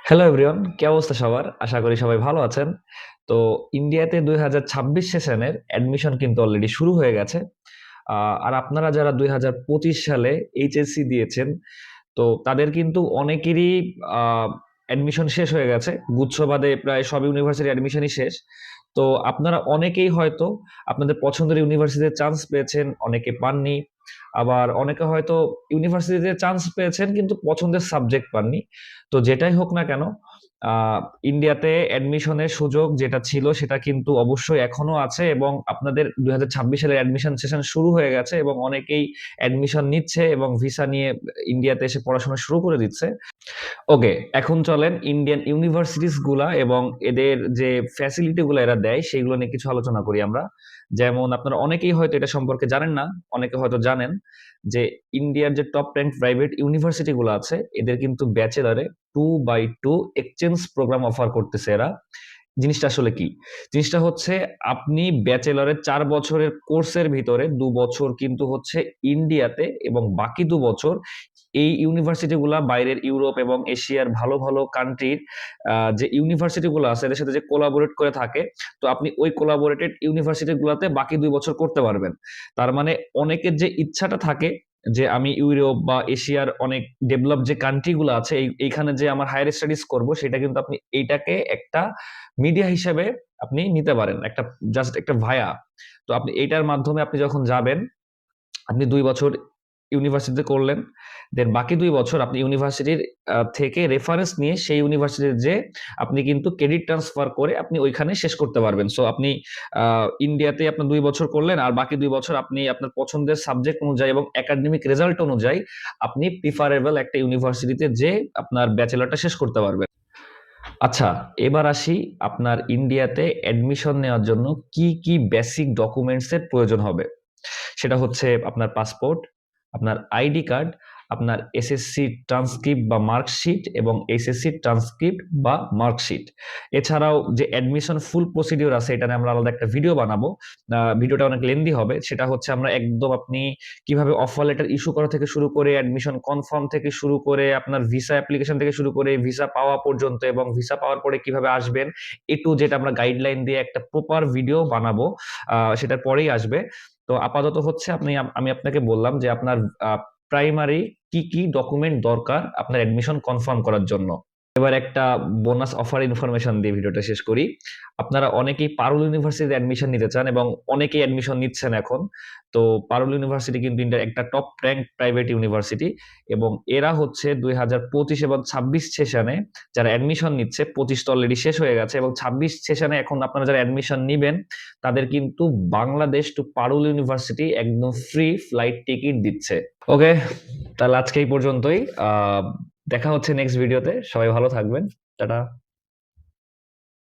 Hello everyone, কি অবস্থা সবার? আশা করি সবাই ভালো আছেন। তো ইন্ডিয়াতে 2026 সেশনের অ্যাডমিশন কিন্তু অলরেডি শুরু হয়ে গেছে। আর আপনারা যারা 2025 সালে এইচএসসি দিয়েছেন, তো তাদের কিন্তু অনেকেরই অ্যাডমিশন শেষ হয়ে গেছে। গুচ্ছবাদে প্রায় সব ইউনিভার্সিটি অ্যাডমিশনই শেষ। তো আপনারা অনেকেই হয়তো আপনাদের পছন্দের ইউনিভার্সিটিতে চান্স পেয়েছেন, অনেকে পাননি। আবার অনেকে হয়তো ইউনিভার্সিটিতে চান্স পেয়েছেন কিন্তু পছন্দের সাবজেক্ট পাননি। তো যেটাই হোক না কেন, আহ, ইন্ডিয়াতে অ্যাডমিশনের সুযোগ যেটা ছিল সেটা কিন্তু অবশ্যই এখনো আছে, এবং আপনাদের 2026 সালের অ্যাডমিশন সেশন শুরু হয়ে গেছে এবং অনেকেই অ্যাডমিশন নিচ্ছে এবং ভিসা নিয়ে ইন্ডিয়াতে এসে পড়াশোনা শুরু করে দিচ্ছে। ওকে, এখন চলেন ইন্ডিয়ান ইউনিভার্সিটিস গুলা এবং এদের যে ফ্যাসিলিটি গুলো এরা দেয় সেগুলো নিয়ে কিছু আলোচনা করি আমরা। যেমন আপনারা অনেকেই হয়তো এটা সম্পর্কে জানেন না, অনেকে হয়তো জানেন যে ইন্ডিয়ার যে টপ র্যাঙ্ক প্রাইভেট ইউনিভার্সিটি গুলো আছে এদের কিন্তু ব্যাচেলারে 2x2 এক্সচেঞ্জ প্রোগ্রাম অফার করতেছে এরা। জিনিসটা আসলে কি? জিনিসটা হচ্ছে, আপনি ব্যাচেলরের 4 বছরের কোর্সের ভিতরে 2 বছর কিন্তু হচ্ছে ইন্ডিয়াতে, এবং বাকি 2 বছর এই ইউনিভার্সিটি গুলা বাইরের ইউরোপ এবং এশিয়ার ভালো ভালো কান্ট্রির যে ইউনিভার্সিটি গুলো আছে এদের সাথে যে কোলাবোরেট করে থাকে, তো আপনি ওই কোলাবোরেটেড ইউনিভার্সিটি গুলাতে বাকি 2 বছর করতে পারবেন। তার মানে অনেকের যে ইচ্ছাটা থাকে যে আমি ইউরোপ বা এশিয়ার অনেক ডেভেলপ যে কান্ট্রি গুলো আছে এইখানে যে আমার হায়ার স্টাডিজ করব, সেটা কিন্তু আপনি এইটাকে একটা মিডিয়া হিসেবে আপনি নিতে পারেন, একটা জাস্ট একটা ভায়া। তো আপনি এইটার মাধ্যমে আপনি যখন যাবেন, আপনি 2 বছর ইউনিভার্সিটিতে করলেন, দেন বাকি 2 বছর আপনি ইউনিভার্সিটির থেকে রেফারেন্স নিয়ে সেই ইউনিভার্সিটির যে আপনি কিন্তু ক্রেডিট ট্রান্সফার করে আপনি ওইখানে শেষ করতে পারবেন। সো আপনি ইন্ডিয়াতে আপনার 2 বছর করলেন, আর বাকি 2 বছর আপনি আপনার পছন্দের সাবজেক্ট অনুযায়ী এবং একাডেমিক রেজাল্ট অনুযায়ী আপনি প্রিফারেবল একটা ইউনিভার্সিটিতে যে আপনার ব্যাচেলরটা শেষ করতে পারবেন। আচ্ছা, এবার আসি আপনার ইন্ডিয়াতে অ্যাডমিশন নেওয়ার জন্য কি কি বেসিক ডকুমেন্টস এর প্রয়োজন হবে। সেটা হচ্ছে আপনার পাসপোর্ট, আপনার আইডি কার্ড, আপনার এসএসসি ট্রান্সক্রিপ্ট বা মার্কশিট এবং এইচএসসি ট্রান্সক্রিপ্ট বা মার্কশিট। এছাড়াও যে অ্যাডমিশন ফুল প্রসিডিওর আছে, এটা নিয়ে আমরা আলাদা একটা ভিডিও বানাবো। ভিডিওটা অনেক লেন্দি হবে। সেটা হচ্ছে আমরা একদম আপনি কিভাবে অফার লেটার ইস্যু করা থেকে শুরু করে অ্যাডমিশন কনফার্ম থেকে শুরু করে আপনার ভিসা অ্যাপ্লিকেশন থেকে শুরু করে ভিসা পাওয়া পর্যন্ত এবং ভিসা পাওয়ার পরে কিভাবে আসবেন, যেটা আমরা গাইডলাইন দিয়ে একটা প্রপার ভিডিও বানাবো। সেটার পরেই আসবে। তো আপাতত হচ্ছে আমি আপনাকে বললাম যে আপনার প্রাইমারি কি কি ডকুমেন্ট দরকার আপনার অ্যাডমিশন কনফার্ম করার জন্য। এবার একটা বোনাস অফার ইনফরমেশন দিয়ে ভিডিওটা শেষ করি। আপনারা অনেকেই পারুল ইউনিভার্সিটিতে অ্যাডমিশন নিতে চান এবং অনেকেই অ্যাডমিশন নিচ্ছেন এখন। তো পারুল ইউনিভার্সিটি কিন্তু ইন্ডিয়ার একটা টপ র্যাঙ্ক প্রাইভেট ইউনিভার্সিটি, এবং এরা হচ্ছে 2025 এবং 26 সেশনে যারা অ্যাডমিশন নিচ্ছে, 25 তো অলরেডি শেষ হয়ে গেছে, এবং 26 সেশনে এখন আপনারা যারা অ্যাডমিশন নিবেন তাদের কিন্তু বাংলাদেশ টু পারুল ইউনিভার্সিটি একদম ফ্রি ফ্লাইট টিকিট দিচ্ছে। ওকে, তাহলে আজকে এই পর্যন্তই। দেখা হচ্ছে নেক্সট ভিডিওতে। সবাই ভালো থাকবেন। টাটা।